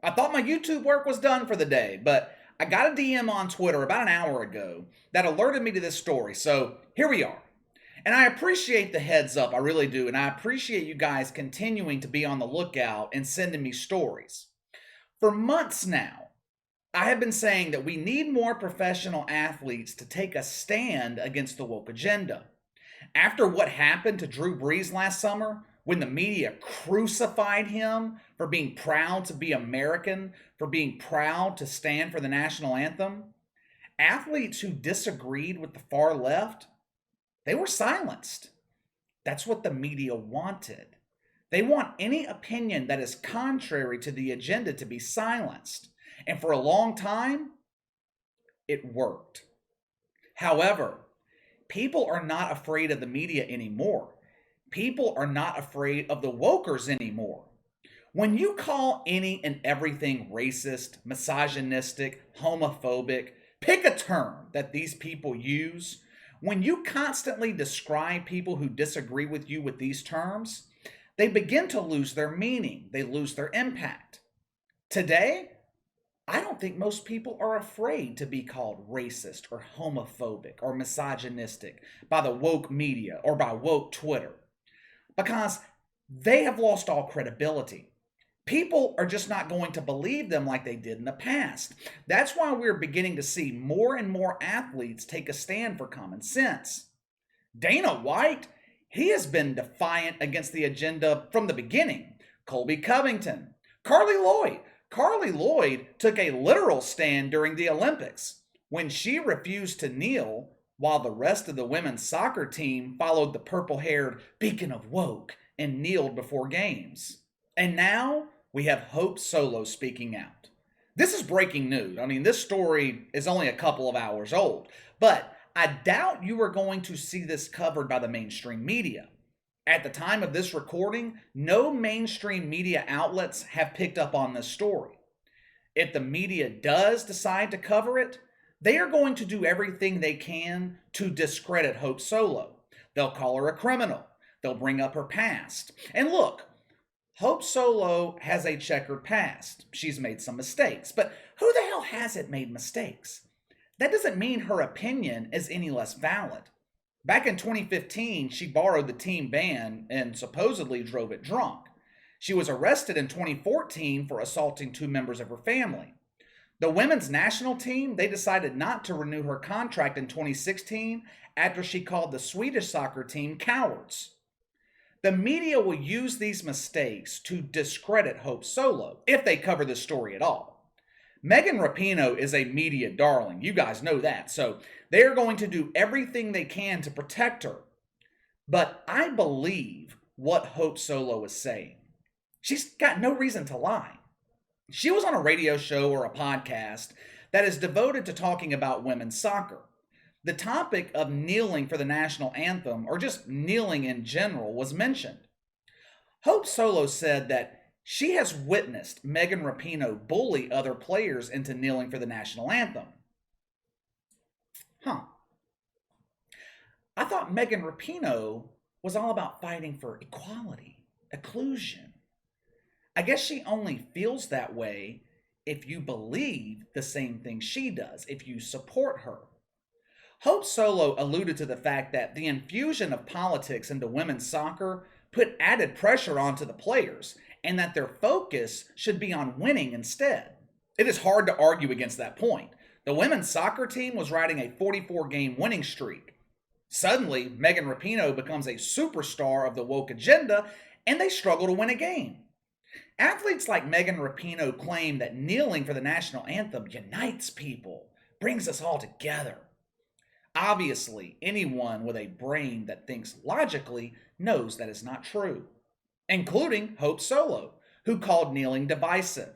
I thought my YouTube work was done for the day, but I got a DM on Twitter about an hour ago that alerted me to this story, so here we are. And I appreciate the heads up, I really do, and I appreciate you guys continuing to be on the lookout and sending me stories. For months now, I have been saying that we need more professional athletes to take a stand against the woke agenda. After what happened to Drew Brees last summer, when the media crucified him for being proud to be American, for being proud to stand for the national anthem, athletes who disagreed with the far left, they were silenced. That's what the media wanted. They want any opinion that is contrary to the agenda to be silenced. And for a long time, it worked. However, people are not afraid of the media anymore. People are not afraid of the wokers anymore. When you call any and everything racist, misogynistic, homophobic, pick a term that these people use, when you constantly describe people who disagree with you with these terms, they begin to lose their meaning. They lose their impact. Today, I don't think most people are afraid to be called racist or homophobic or misogynistic by the woke media or by woke Twitter, because they have lost all credibility. People are just not going to believe them like they did in the past. That's why we're beginning to see more and more athletes take a stand for common sense. Dana White, he has been defiant against the agenda from the beginning. Colby Covington, Carli Lloyd. Carli Lloyd took a literal stand during the Olympics when she refused to kneel while the rest of the women's soccer team followed the purple-haired beacon of woke and kneeled before games. And now we have Hope Solo speaking out. This is breaking news. I mean, this story is only a couple of hours old, but I doubt you are going to see this covered by the mainstream media. At the time of this recording, no mainstream media outlets have picked up on this story. If the media does decide to cover it, they are going to do everything they can to discredit Hope Solo. They'll call her a criminal. They'll bring up her past. And look, Hope Solo has a checkered past. She's made some mistakes, but who the hell hasn't made mistakes? That doesn't mean her opinion is any less valid. Back in 2015, she borrowed the team van and supposedly drove it drunk. She was arrested in 2014 for assaulting two members of her family. The women's national team, they decided not to renew her contract in 2016 after she called the Swedish soccer team cowards. The media will use these mistakes to discredit Hope Solo, if they cover this story at all. Megan Rapinoe is a media darling. You guys know that. So they're going to do everything they can to protect her. But I believe what Hope Solo is saying. She's got no reason to lie. She was on a radio show or a podcast that is devoted to talking about women's soccer. The topic of kneeling for the national anthem, or just kneeling in general, was mentioned. Hope Solo said that she has witnessed Megan Rapinoe bully other players into kneeling for the national anthem. I thought Megan Rapinoe was all about fighting for equality, inclusion. I guess she only feels that way if you believe the same thing she does, if you support her. Hope Solo alluded to the fact that the infusion of politics into women's soccer put added pressure onto the players, and that their focus should be on winning instead. It is hard to argue against that point. The women's soccer team was riding a 44-game winning streak. Suddenly, Megan Rapinoe becomes a superstar of the woke agenda, and they struggle to win a game. Athletes like Megan Rapinoe claim that kneeling for the national anthem unites people, brings us all together. Obviously, anyone with a brain that thinks logically knows that is not true, including Hope Solo, who called kneeling divisive.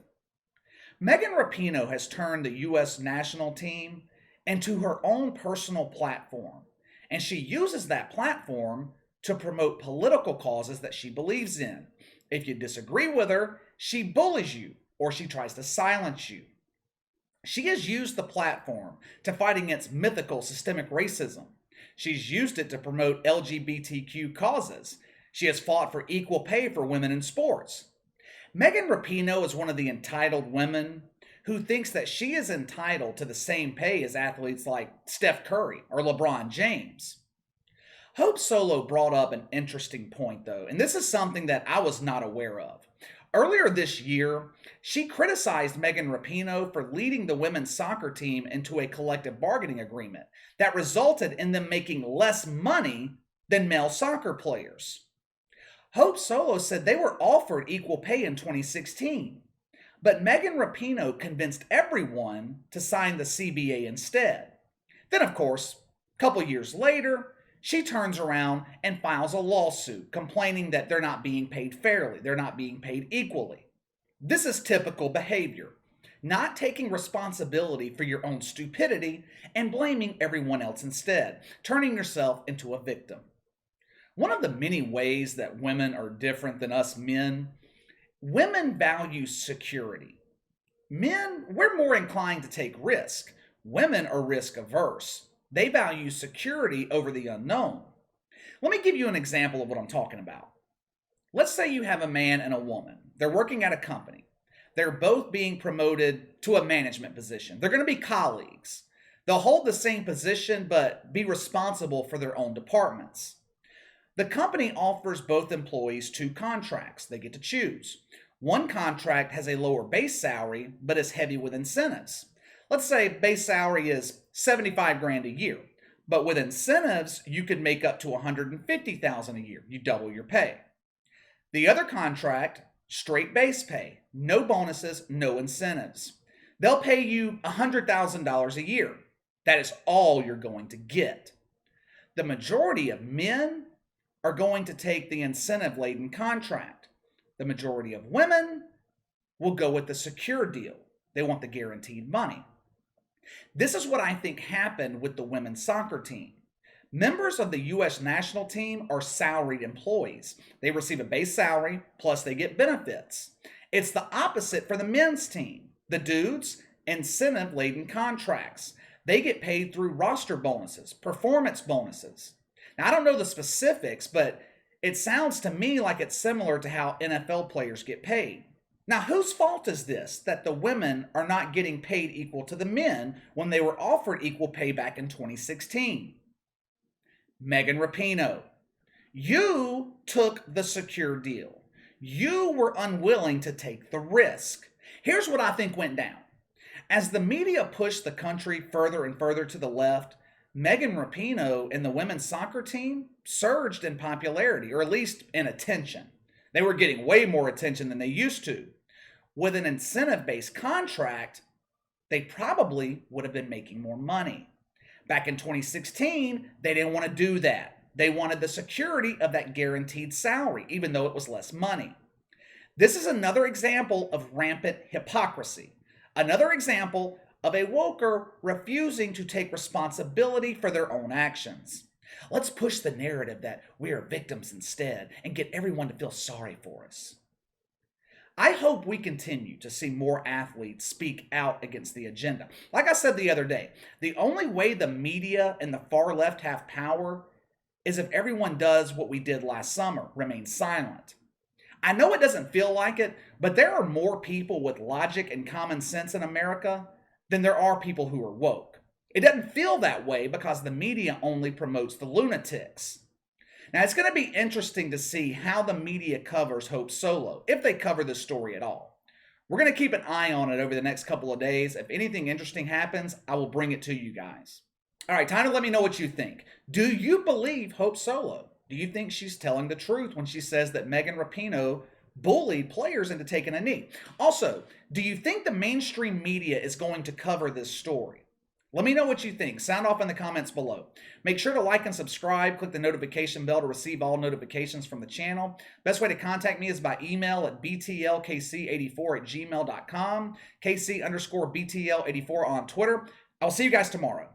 Megan Rapinoe has turned the U.S. national team into her own personal platform, and she uses that platform to promote political causes that she believes in. If you disagree with her, she bullies you or she tries to silence you. She has used the platform to fight against mythical systemic racism. She's used it to promote LGBTQ causes. She has fought for equal pay for women in sports. Megan Rapinoe is one of the entitled women who thinks that she is entitled to the same pay as athletes like Steph Curry or LeBron James. Hope Solo brought up an interesting point, though, and this is something that I was not aware of. Earlier this year, she criticized Megan Rapinoe for leading the women's soccer team into a collective bargaining agreement that resulted in them making less money than male soccer players. Hope Solo said they were offered equal pay in 2016, but Megan Rapinoe convinced everyone to sign the CBA instead. Then, of course, a couple years later, she turns around and files a lawsuit complaining that they're not being paid fairly, they're not being paid equally. This is typical behavior, not taking responsibility for your own stupidity and blaming everyone else instead, turning yourself into a victim. One of the many ways that women are different than us men, women value security. Men, we're more inclined to take risk. Women are risk averse. They value security over the unknown. Let me give you an example of what I'm talking about. Let's say you have a man and a woman. They're working at a company. They're both being promoted to a management position. They're going to be colleagues. They'll hold the same position but be responsible for their own departments. The company offers both employees 2 contracts. They get to choose. One contract has a lower base salary but is heavy with incentives. Let's say base salary is $75,000 a year, but with incentives, you could make up to $150,000 a year. You double your pay. The other contract, straight base pay, no bonuses, no incentives. They'll pay you $100,000 a year. That is all you're going to get. The majority of men are going to take the incentive-laden contract. The majority of women will go with the secure deal. They want the guaranteed money. This is what I think happened with the women's soccer team. Members of the U.S. national team are salaried employees. They receive a base salary, plus they get benefits. It's the opposite for the men's team. The dudes, incentive-laden contracts. They get paid through roster bonuses, performance bonuses. Now, I don't know the specifics, but it sounds to me like it's similar to how NFL players get paid. Now, whose fault is this that the women are not getting paid equal to the men when they were offered equal pay back in 2016? Megan Rapinoe, you took the secure deal. You were unwilling to take the risk. Here's what I think went down. As the media pushed the country further and further to the left, Megan Rapinoe and the women's soccer team surged in popularity, or at least in attention. They were getting way more attention than they used to. With an incentive-based contract, they probably would have been making more money. Back in 2016, they didn't want to do that. They wanted the security of that guaranteed salary, even though it was less money. This is another example of rampant hypocrisy. Another example of a woker refusing to take responsibility for their own actions. Let's push the narrative that we are victims instead and get everyone to feel sorry for us. I hope we continue to see more athletes speak out against the agenda. Like I said the other day, the only way the media and the far left have power is if everyone does what we did last summer, remain silent. I know it doesn't feel like it, but there are more people with logic and common sense in America than there are people who are woke. It doesn't feel that way because the media only promotes the lunatics. Now, it's going to be interesting to see how the media covers Hope Solo, if they cover this story at all. We're going to keep an eye on it over the next couple of days. If anything interesting happens, I will bring it to you guys. All right, time to let me know what you think. Do you believe Hope Solo? Do you think she's telling the truth when she says that Megan Rapinoe bullied players into taking a knee? Also, do you think the mainstream media is going to cover this story? Let me know what you think. Sound off in the comments below. Make sure to like and subscribe. Click the notification bell to receive all notifications from the channel. Best way to contact me is by email at btlkc84@gmail.com. KC_BTL84 on Twitter. I'll see you guys tomorrow.